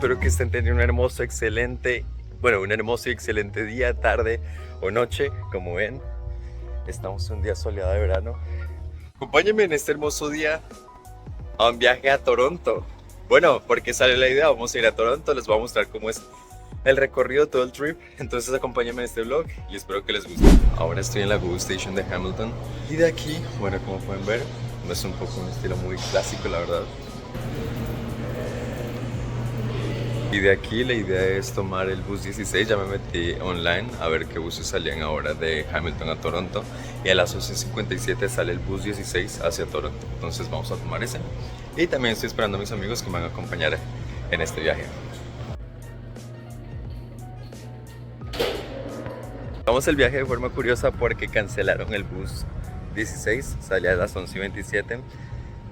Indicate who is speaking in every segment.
Speaker 1: Espero que estén teniendo un hermoso, excelente y excelente día, tarde o noche. Como ven, estamos en un día soleado de verano. Acompáñenme en este hermoso día a un viaje a Toronto. Bueno, porque sale la idea, vamos a ir a Toronto, les voy a mostrar cómo es el recorrido, todo el trip. Entonces acompáñenme en este vlog y espero que les guste. Ahora estoy en la GO Station de Hamilton y de aquí, bueno, como pueden ver, no es un poco un estilo muy clásico, la verdad. Y de aquí la idea es tomar el bus 16, ya me metí online a ver qué buses salían ahora de Hamilton a Toronto. Y a las 11:57 sale el bus 16 hacia Toronto, entonces vamos a tomar ese. Y también estoy esperando a mis amigos que me van a acompañar en este viaje. Vamos el viaje de forma curiosa porque cancelaron el bus 16, salía a las 11:27.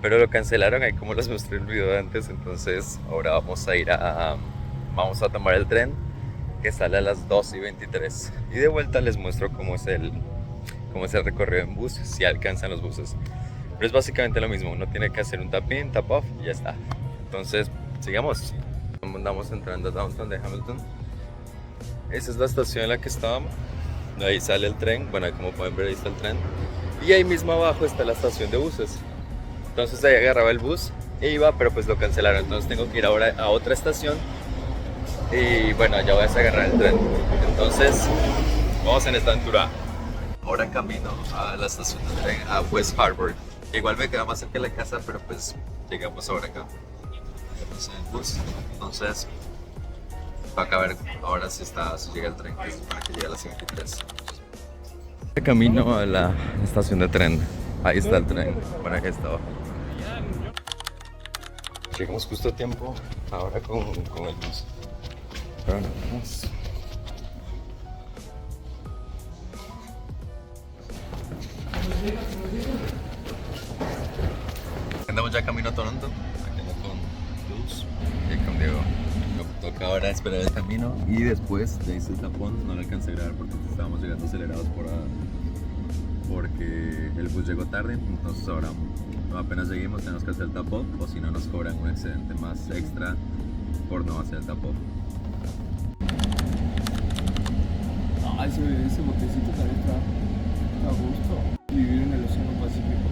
Speaker 1: Pero lo cancelaron, ahí como les mostré el video de antes. Entonces ahora vamos a tomar el tren que sale a las 12:23. Y de vuelta les muestro cómo es el recorrido en bus, si alcanzan los buses. Pero es básicamente lo mismo, uno tiene que hacer un tap-in, tap-off y ya está. Entonces, sigamos. Andamos entrando a Downtown de Hamilton. Esa es la estación en la que estábamos. Ahí sale el tren, bueno, como pueden ver ahí está el tren. Y ahí mismo abajo está la estación de buses. Entonces ahí agarraba el bus e iba, pero pues lo cancelaron. Entonces tengo que ir ahora a otra estación. Y bueno, ya voy a agarrar el tren. Entonces, vamos en esta aventura. Ahora camino a la estación de tren, a West Harbour. Igual me queda más cerca de la casa, pero pues llegamos ahora acá. Vamos en el bus. Entonces, para ver ahora si llega el tren, que es para que llegue a las 53. Camino a la estación de tren. Ahí está el tren, por aquí está abajo. Llegamos justo a tiempo ahora con el bus. Pero no, vamos. Andamos ya camino a Toronto. Aquí ando con Luz y con Diego. Nos toca ahora esperar el camino y después le hice el tapón. No lo alcancé a grabar porque estábamos llegando acelerados porque el bus llegó tarde. Entonces ahora apenas lleguemos tenemos que hacer el tap-off, o si no nos cobran un excedente más extra por no hacer el tap-off.
Speaker 2: Ese botecito también está a gusto. Vivir en el Océano Pacífico.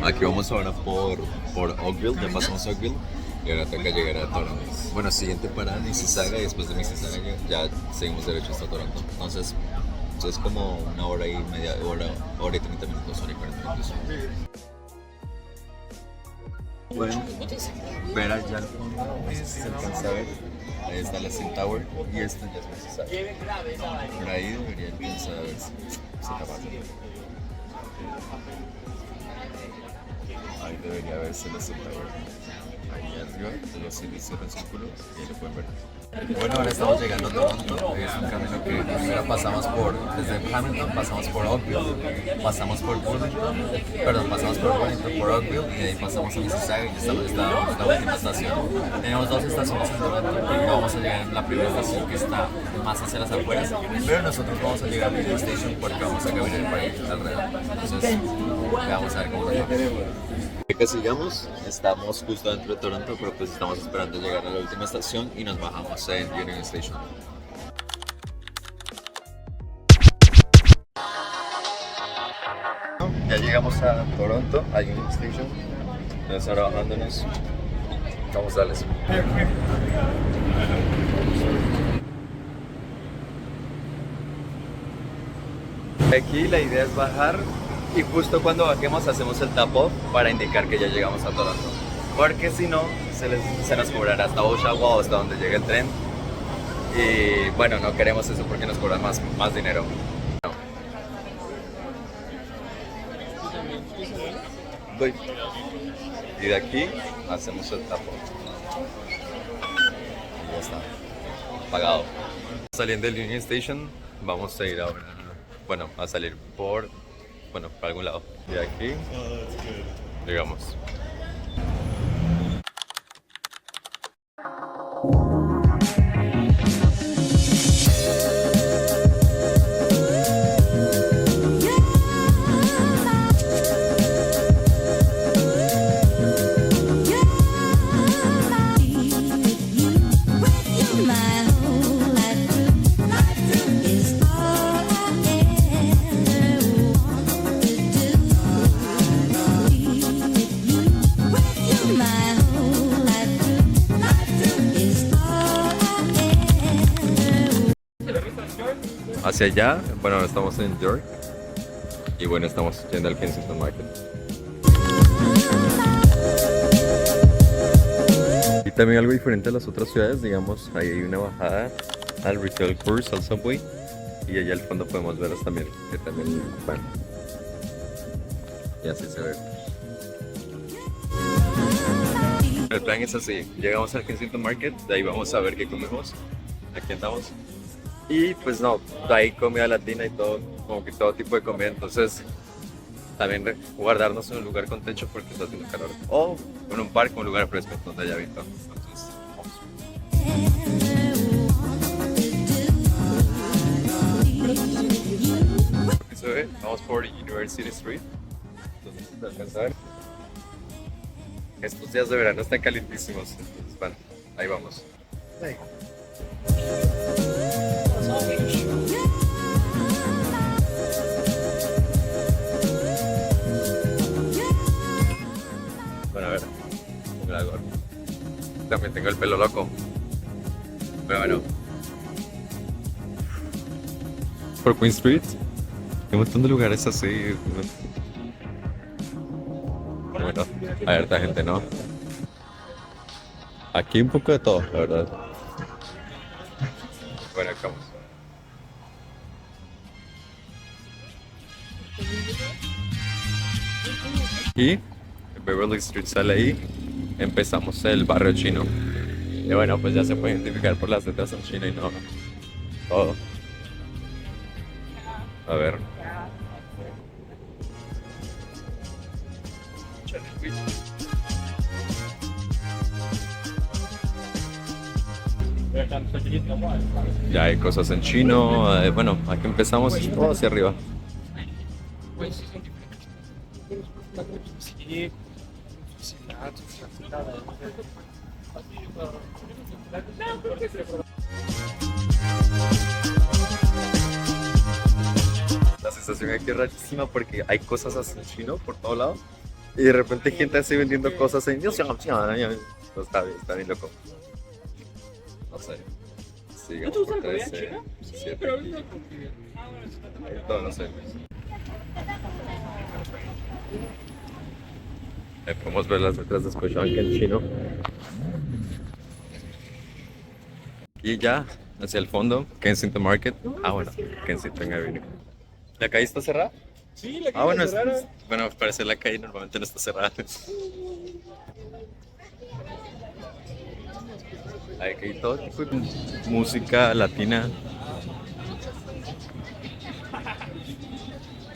Speaker 1: Aquí vamos ahora por Oakville, ya pasamos Oakville y ahora toca llegar a Toronto. Bueno, siguiente parada Mississauga y después de Mississauga ya seguimos derecho hasta Toronto. Entonces es como una hora y media, hora y 30 minutos, hora y 40 minutos. Pueden ver allá al fondo, no sé si se alcanza a ver, ahí está la Cell Tower y esta ya es Mississauga. Por ahí debería alcanzar a ver si se capaz. Ahí debería verse la Cell Tower. Ahí arriba, los cierran el círculo y ahí lo pueden ver. Bueno, ahora estamos llegando a Toronto. Es un camino que primero pasamos desde Hamilton, pasamos por Oakville, pasamos por Burlington, por Oakville y de ahí pasamos a Mississauga y estamos en la última estación. Tenemos dos estaciones en Toronto. Primero vamos a llegar en la primera estación que está más hacia las afueras, pero nosotros vamos a llegar a la Station porque vamos a caminar por ahí alrededor. Entonces, vamos a ver cómo nos va. Que sigamos, estamos justo dentro de Toronto, pero pues estamos esperando llegar a la última estación y nos bajamos en Union Station. Ya llegamos a Toronto, a Union Station. Entonces ahora bajándonos, vamos a darles. Aquí la idea es bajar y justo cuando bajemos hacemos el tap-off para indicar que ya llegamos a Toronto. Porque si no, se nos cobrará hasta Oshawa o hasta donde llegue el tren. Y bueno, no queremos eso porque nos cobran más dinero. Doy. Y de aquí hacemos el tapón. Y ya está. Pagado. Saliendo del Union Station, vamos a ir ahora, bueno, a salir por algún lado. Y aquí, llegamos. Hacia allá, bueno, estamos en York y bueno, estamos yendo al Kensington Market. Y también algo diferente a las otras ciudades, digamos, ahí hay una bajada al Retail Course, al Subway, y allá al fondo podemos verlos también, que también van. Y así se ve. El plan es así, llegamos al Kensington Market, de ahí vamos a ver qué comemos, aquí andamos. Y pues no, hay comida latina y todo, como que todo tipo de comida, entonces también guardarnos en un lugar con techo porque está haciendo calor. O en un parque, un lugar fresco donde haya visto. Entonces, vamos. Aquí se ve, vamos por University Street. Entonces, se alcanza a ver. Estos días de verano están calientísimos, entonces bueno, ahí vamos. Bueno, a ver, también tengo el pelo loco, pero bueno. Por Queen Street hay un montón de lugares así. Bueno, hay harta gente, ¿no? Aquí un poco de todo, la verdad. Bueno, acá vamos. Y Beverly Street sale ahí, empezamos el barrio chino. Y bueno, pues ya se puede identificar por las letras en chino y no todo. A ver. Ya hay cosas en chino, bueno, aquí empezamos todo hacia arriba. La sensación aquí es rarísima porque hay cosas así en chino por todo lado y de repente gente así vendiendo cosas en... No, está bien loco. No sé. Sigamos por 13, 7 aquí. Todo no sé. Podemos ver las letras de Scotiabank en chino. Y ya, hacia el fondo, Kensington Market. Ah, bueno, Kensington Avenue. ¿La calle está cerrada?
Speaker 2: Sí, la calle
Speaker 1: bueno,
Speaker 2: está cerrada.
Speaker 1: Bueno, al parecer la calle normalmente no está cerrada. Hay todo tipo de música latina.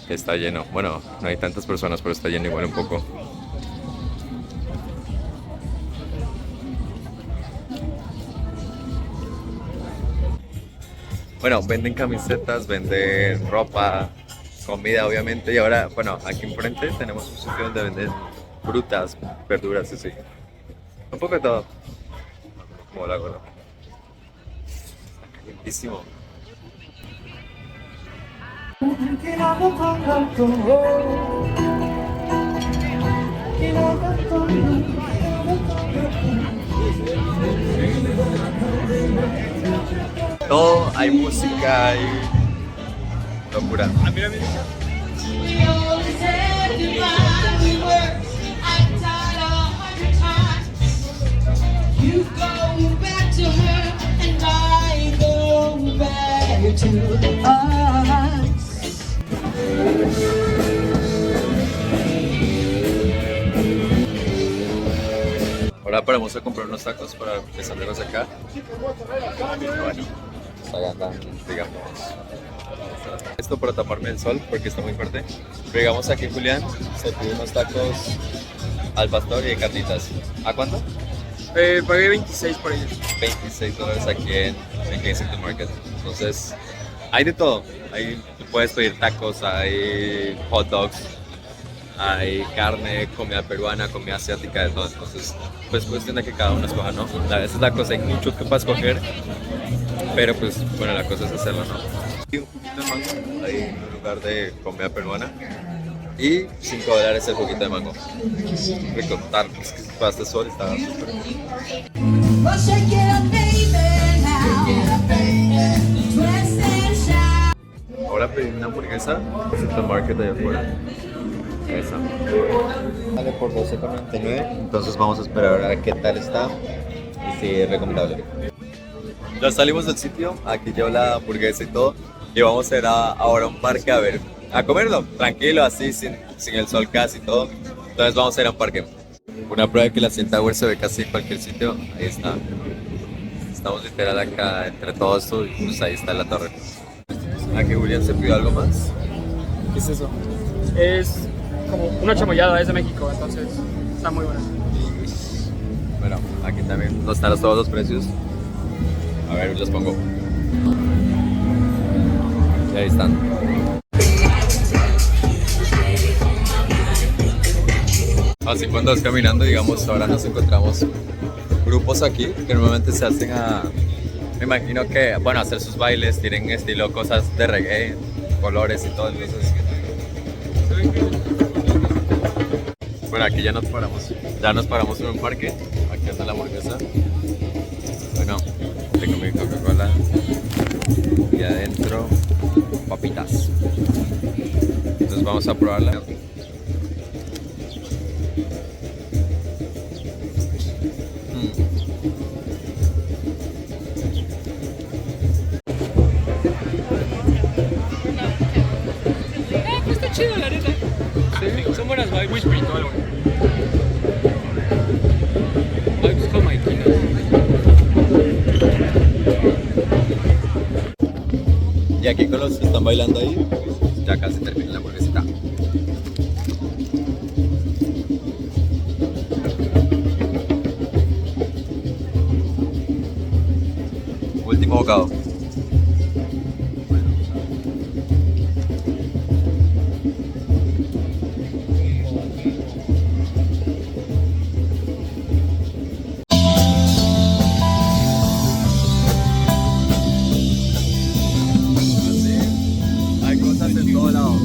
Speaker 1: Está lleno. Bueno, no hay tantas personas, pero está lleno igual un poco. Bueno, venden camisetas, venden ropa, comida obviamente. Y ahora, bueno, aquí enfrente tenemos un sitio donde venden frutas, verduras y así. Un poco de todo. Como la gorda. Calientísimo. Todo, hay música, hay locura.
Speaker 3: You go back to her and I go back to us.
Speaker 1: paramos a comprar unos tacos para empezar de los acá. Pero bueno, pues allá andan, digamos. Esto para taparme el sol porque está muy fuerte. Llegamos aquí, Julián, se pidió unos tacos al pastor y de carnitas. ¿A cuánto?
Speaker 2: Pagué 26 por ellos.
Speaker 1: $26 aquí en Kensington Market. Entonces, hay de todo. Ahí puedes pedir tacos, hay hot dogs, hay carne, comida peruana, comida asiática, de todo. Entonces, pues cuestión de que cada uno escoja, ¿no? Esa es la cosa, hay mucho que para escoger, pero pues, bueno, la cosa es hacerlo, ¿no? Y un juguito de mango, ahí en un lugar de comida peruana. Y $5 el juguito de mango. Rico, es que para este sol está súper.
Speaker 3: Well, shake it up, baby, now. Twist and shout.
Speaker 1: Ahora pedí una hamburguesa en el supermarket de allá afuera. Esa. Vale por $12.99. Entonces vamos a esperar a ver qué tal está y si es recomendable. Ya salimos del sitio, aquí llevo la hamburguesa y todo. Y vamos a ir ahora a un parque a comerlo, tranquilo, así, sin el sol casi y todo. Entonces vamos a ir a un parque. Una prueba de que la CN Tower se ve casi en cualquier sitio. Ahí está. Estamos literal acá entre todo esto y pues ahí está la torre. Aquí Julián se pidió algo más.
Speaker 2: ¿Qué es eso? Es como una chamoyada, es de México, entonces está muy buena.
Speaker 1: Bueno, aquí también no están todos los precios. A ver, los pongo. Y ahí están. Así cuando vas caminando, digamos, ahora nos encontramos grupos aquí que normalmente se hacen me imagino que, bueno, hacer sus bailes, tienen estilo cosas de reggae, colores y todo, entonces. Bueno, aquí ya nos paramos en un parque, aquí anda la hamburguesa. Bueno, tengo mi Coca-Cola y adentro papitas. Entonces vamos a probarla.
Speaker 2: Está chido, la neta. Sí, son buenas vibes. Muy espiritual, güey. Vibes como Aikina.
Speaker 1: Y aquí con los que están bailando ahí, ya casi termina la hamburguesita. Último bocado.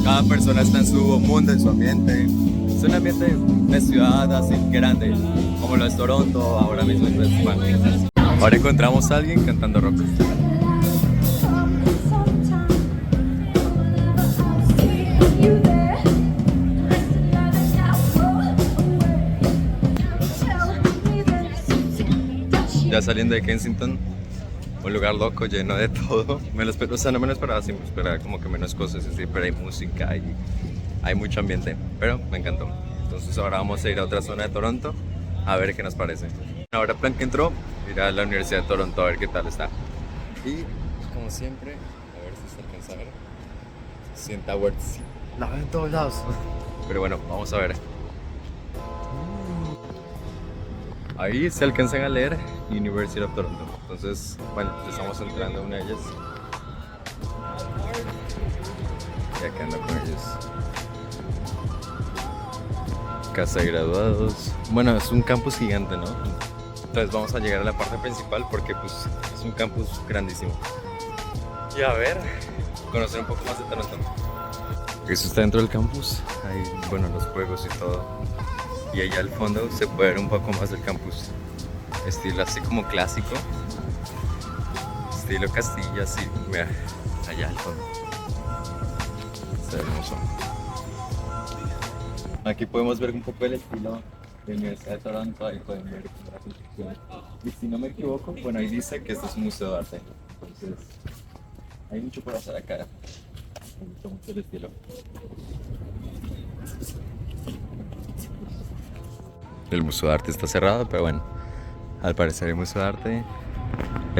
Speaker 1: Cada persona está en su mundo, en su ambiente. Es un ambiente de ciudad así grande, como lo es Toronto, ahora mismo en Vancouver. Ahora encontramos a alguien cantando rock. Ya saliendo de Kensington, un lugar loco, lleno de todo. No me lo esperaba así, me esperaba como que menos cosas así, pero hay música y hay mucho ambiente. Pero me encantó. Entonces ahora vamos a ir a otra zona de Toronto a ver qué nos parece. Ahora plan que entró, ir a la Universidad de Toronto a ver qué tal está. Y como siempre, a ver si se alcanza a ver. CN Tower, sí, la veo en todos lados. Pero bueno, vamos a ver. Ahí se alcanzan a leer University of Toronto. Entonces, bueno, estamos entrando a una de ellas. Y acá ando con ellos. Casa de graduados. Bueno, es un campus gigante, ¿no? Entonces vamos a llegar a la parte principal porque pues es un campus grandísimo. Y a ver, conocer un poco más de Toronto. Eso está dentro del campus. Ahí, bueno, los juegos y todo. Y allá al fondo se puede ver un poco más del campus. Estilo así como clásico. Estilo castillo, así. Mira, allá al fondo. Está hermoso. Aquí podemos ver un poco el estilo de la Universidad de Toronto. Ahí pueden ver la construcción. Y si no me equivoco, bueno, ahí dice que esto es un museo de arte. Entonces, hay mucho por hacer acá. Me gusta mucho el estilo. El Museo de Arte está cerrado, pero bueno, Al parecer hay museo de arte.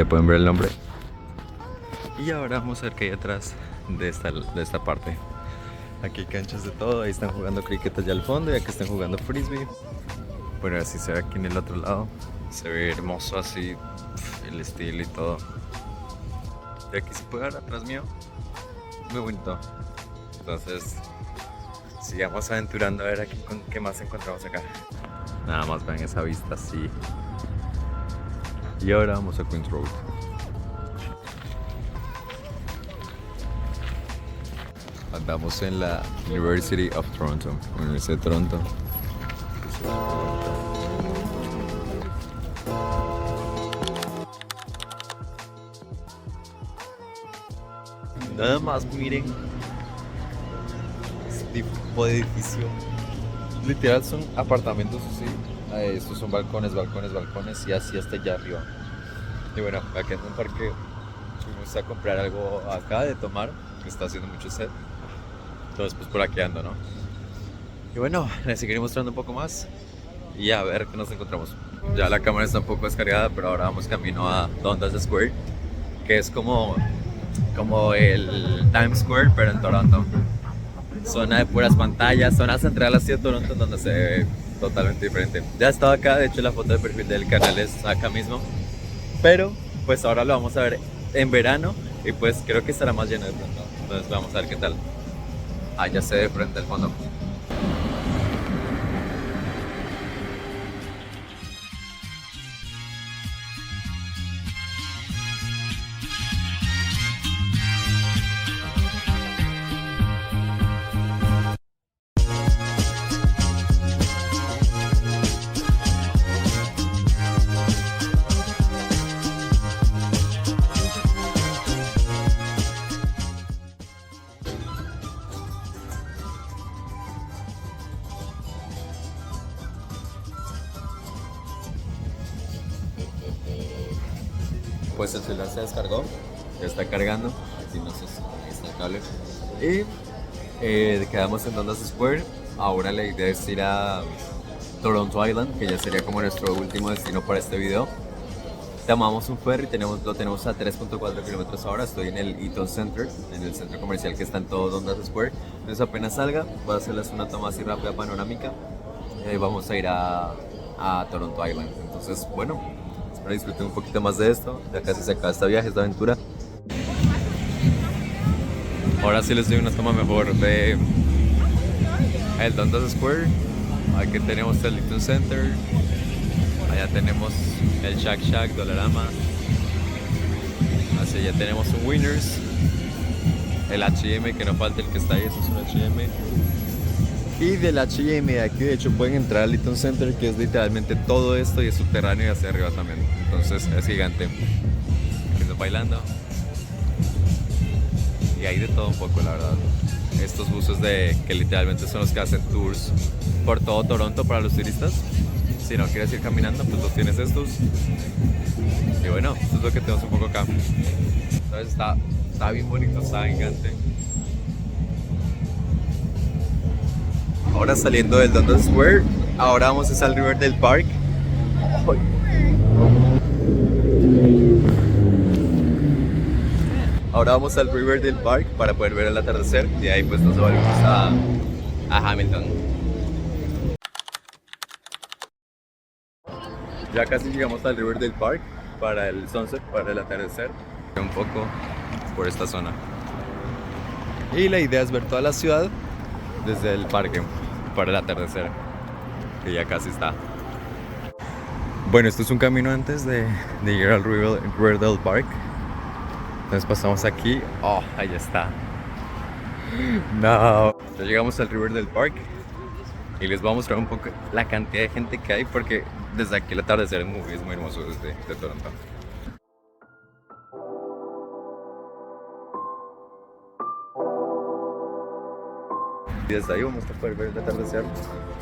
Speaker 1: Pueden ver el nombre. Y ahora vamos a ver qué hay detrás de esta parte. Aquí hay canchas de todo. Ahí están jugando cricket allá al fondo y aquí están jugando frisbee. Bueno, así se ve aquí en el otro lado. Se ve hermoso así, el estilo y todo. Y aquí se puede ver atrás mío. Muy bonito. Entonces, sigamos aventurando a ver aquí qué más encontramos acá. Nada más ven esa vista así. Y ahora vamos a Queen's Road. Andamos en la University of Toronto, Universidad de Toronto. Nada más miren este tipo de edificio. Literal son apartamentos así. Estos son balcones y así hasta allá arriba. Y bueno, acá en un parque fuimos a comprar algo acá de tomar, que está haciendo mucho sed. Entonces pues por aquí ando, ¿no? Y bueno, les seguiré mostrando un poco más y a ver qué nos encontramos. Ya la cámara está un poco descargada, pero ahora vamos camino a Dundas Square, que es como el Times Square, pero en Toronto. Zona de puras pantallas, zona central así de Toronto, en donde se ve totalmente diferente. Ya he estado acá, de hecho la foto de perfil del canal es acá mismo, pero pues ahora lo vamos a ver en verano y pues creo que estará más lleno de pronto. Entonces vamos a ver qué tal. Ya se ve frente al fondo. Pues el celular se descargó, ya está cargando, aquí no sé si ahí está el cable. Y quedamos en Dundas Square. Ahora la idea es ir a Toronto Island, que ya sería como nuestro último destino para este video. Tomamos un ferry, lo tenemos a 3.4 kilómetros ahora. Estoy en el Eaton Center, en el centro comercial que está en todo Dundas Square. Entonces apenas salga, voy a hacerles una toma así rápida panorámica. Y vamos a ir a Toronto Island. Entonces, bueno, espero disfruten un poquito más de esto. Ya casi se acaba este viaje, esta aventura. Ahora sí les doy una toma mejor de el Dundas Square. Aquí tenemos el Eaton Center. Allá tenemos el Shack Shack, Dollarama. Así ya tenemos un Winners. El H&M, que no falta el que está ahí, eso es un H&M. Y del H&M de aquí de hecho pueden entrar al Eaton Center, que es literalmente todo esto y es subterráneo y hacia arriba también. Entonces es gigante. Aquí estoy bailando. Y hay de todo un poco, la verdad. Estos buses que literalmente son los que hacen tours por todo Toronto para los turistas. Si no quieres ir caminando, pues los tienes estos. Y bueno, esto es lo que tenemos un poco acá. Entonces está bien bonito, está gigante. Ahora saliendo del Dundas Square, ahora vamos al Riverdale Park. Ahora vamos al Riverdale Park para poder ver el atardecer y ahí pues nos volvemos a Hamilton. Ya casi llegamos al Riverdale Park para el sunset, para el atardecer. Un poco por esta zona. Y la idea es ver toda la ciudad desde el parque para el atardecer, que ya casi está. Bueno, esto es un camino antes de llegar al Riverdale Park. Entonces pasamos aquí. Oh, ahí está. No. Ya llegamos al Riverdale Park y les voy a mostrar un poco la cantidad de gente que hay, porque desde aquí el atardecer es muy hermoso desde Toronto. Y desde ahí vamos a poder ver el atardecer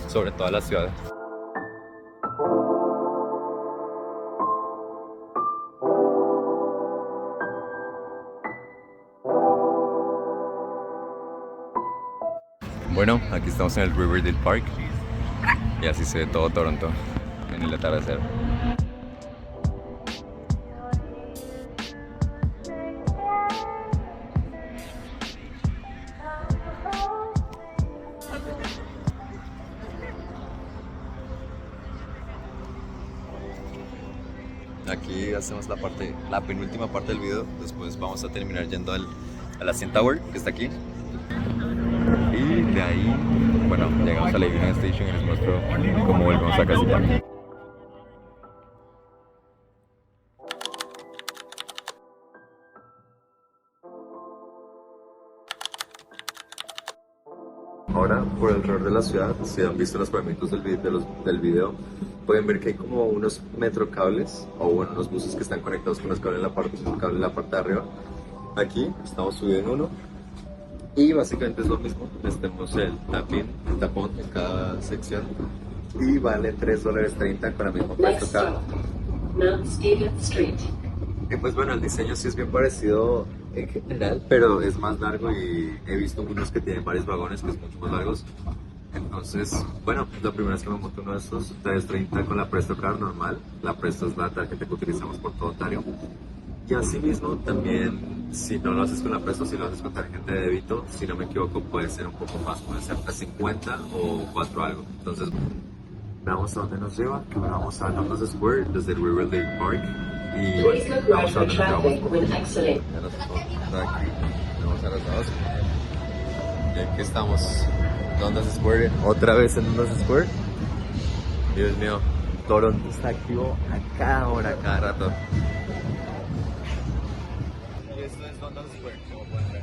Speaker 1: sobre toda la ciudad. Bueno, aquí estamos en el Riverdale Park y así se ve todo Toronto en el atardecer. aquí hacemos la penúltima parte del video. Después vamos a terminar yendo a la CN Tower, que está aquí. Y de ahí, bueno, llegamos a la Union Station y les muestro cómo volvemos a casita. Ahora, por alrededor de la ciudad, si han visto los fragmentos del video, pueden ver que hay como unos metrocables o bueno, unos buses que están conectados con los cables en la parte de arriba. Aquí estamos subiendo en uno y básicamente es lo mismo. Tenemos el tapón en cada sección y vale $3.30 con la misma precio cada.
Speaker 4: Mount Stephen Street.
Speaker 1: Y pues bueno, el diseño sí es bien parecido en general, pero es más largo y he visto unos que tienen varios vagones que es mucho más largos. Entonces, bueno, la primera vez que me monto uno de estos, $3.30 con la Presto Card normal. La Presto es la tarjeta que utilizamos por todo Ontario. Y asimismo, también, si no lo haces con la Presto, si lo haces con tarjeta de débito, si no me equivoco, puede ser un poco más, puede ser hasta 50 o 4 algo. Entonces, veamos a dónde nos lleva. Ahora vamos a London Square desde el Riverdale Park. Y
Speaker 4: Please look right
Speaker 1: vamos a
Speaker 4: for
Speaker 1: dónde nos
Speaker 4: traffic
Speaker 1: llevamos.
Speaker 4: when exiting.
Speaker 1: Ya nos estamos aquí, vamos a las dos. Y aquí estamos, London Square, otra vez en London Square. Dios mío, Toronto está activo a cada hora, a cada rato. Y esto es London Square, como pueden ver.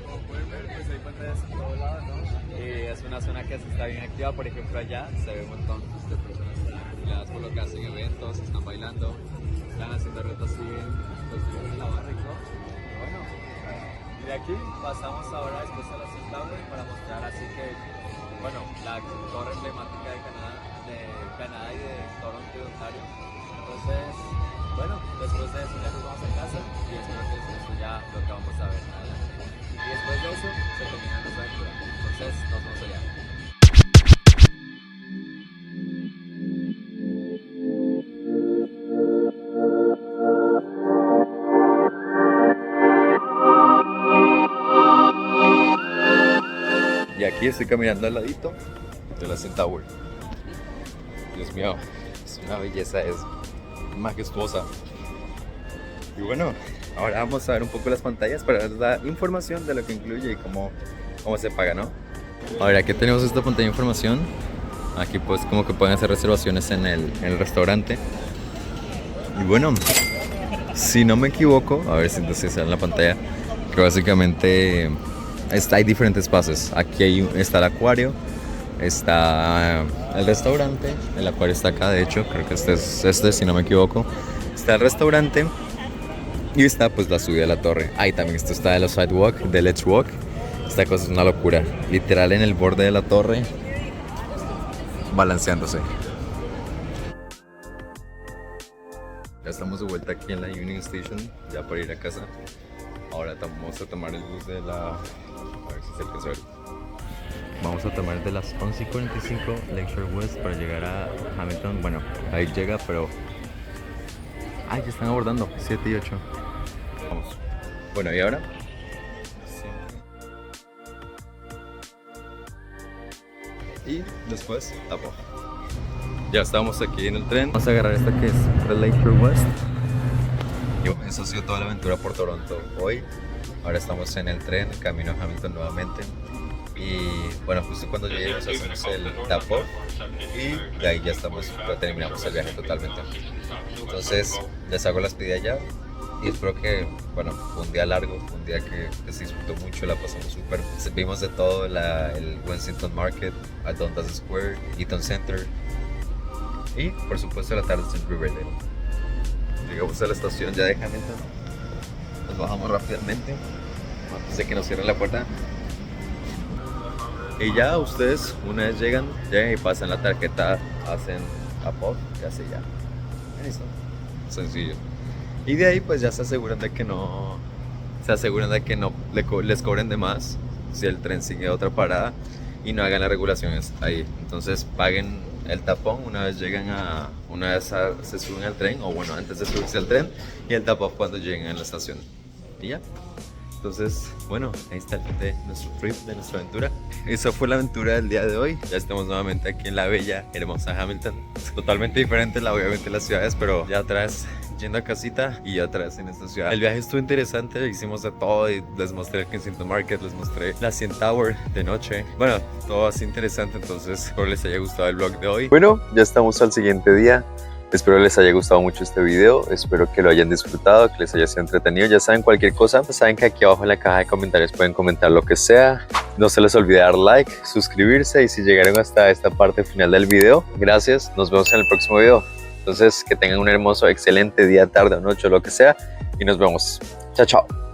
Speaker 1: Como pueden ver, pues hay pantallas en todos lados, ¿no? Y es una zona que se está bien activa. Por ejemplo, allá se ve un montón de personas activadas por lo que hacen eventos, están bailando, están haciendo retos, siguen construyendo la barra y todo. Pero bueno, y de aquí pasamos ahora después a la CN Tower para mostrar así que, bueno, la torre emblemática de Canadá y de Toronto y Ontario. Entonces, bueno, después de eso ya nos vamos a casa y espero que eso ya lo que vamos a ver adelante. Y después de eso se termina nuestra aventura. Entonces, nos vemos allá. Y aquí estoy caminando al ladito de la CN Tower. Dios mío, es una belleza, es majestuosa. Y bueno, ahora vamos a ver un poco las pantallas para dar la información de lo que incluye y cómo se paga, ¿no? Ahora aquí tenemos esta pantalla de información. Aquí pues como que pueden hacer reservaciones en el restaurante. Y bueno, si no me equivoco, a ver si entonces sale en la pantalla, que básicamente hay diferentes pases. Aquí está el acuario, está el restaurante, el acuario está acá, de hecho, creo que este si no me equivoco. Está el restaurante y está pues la subida de la torre. Ahí también está de los sidewalk, de Let's Walk. Esta cosa es una locura, literal en el borde de la torre, balanceándose. Ya estamos de vuelta aquí en la Union Station, ya para ir a casa. Ahora vamos a tomar el bus de la... A ver si se alcanza a ver. Vamos a tomar de las 11:45 Lakeshore West para llegar a Hamilton. Bueno, ahí llega, pero... ¡Ay, ya están abordando! 7 y 8. Vamos. Bueno, ¿y ahora? Y después, tapo. Ya estamos aquí en el tren. Vamos a agarrar esta que es The Lakeshore West. Y eso ha sido toda la aventura por Toronto hoy. Ahora estamos en el tren, camino a Hamilton nuevamente. Y bueno, justo cuando lleguemos hacemos el tap-off y de ahí ya terminamos el viaje totalmente. Entonces les hago la despedida ya y espero que, bueno, fue un día largo, fue un día que se disfrutó mucho, la pasamos súper. Vimos de todo, el Wensington Market, a Dundas Square, Eaton Center y por supuesto la tarde en Riverdale. Llegamos a la estación ya de Hamilton, nos bajamos rápidamente antes de que nos cierren la puerta. Y ya ustedes, una vez llegan y pasan la tarjeta, hacen a pop y así ya. Listo. Sencillo. Y de ahí pues ya se aseguran de que no les cobren de más si el tren sigue a otra parada y no hagan las regulaciones ahí. Entonces paguen el tapón una vez se suben al tren, o bueno, antes de subirse al tren, y el tapón cuando lleguen a la estación. y ya. Entonces, bueno, ahí está el fin de nuestro trip, de nuestra aventura. Esa fue la aventura del día de hoy. Ya estamos nuevamente aquí en la bella, hermosa Hamilton. Es totalmente diferente, obviamente, las ciudades, pero ya otra vez yendo a casita y otra vez en esta ciudad. El viaje estuvo interesante, hicimos de todo y les mostré el Kensington Market, les mostré la CN Tower de noche. Bueno, todo así interesante, entonces espero les haya gustado el vlog de hoy. Bueno, ya estamos al siguiente día. Espero les haya gustado mucho este video, espero que lo hayan disfrutado, que les haya sido entretenido. Ya saben, cualquier cosa, saben que aquí abajo en la caja de comentarios pueden comentar lo que sea. No se les olvide dar like, suscribirse y si llegaron hasta esta parte final del video, gracias, nos vemos en el próximo video. Entonces, que tengan un hermoso, excelente día, tarde o noche, lo que sea y nos vemos. Chao, chao.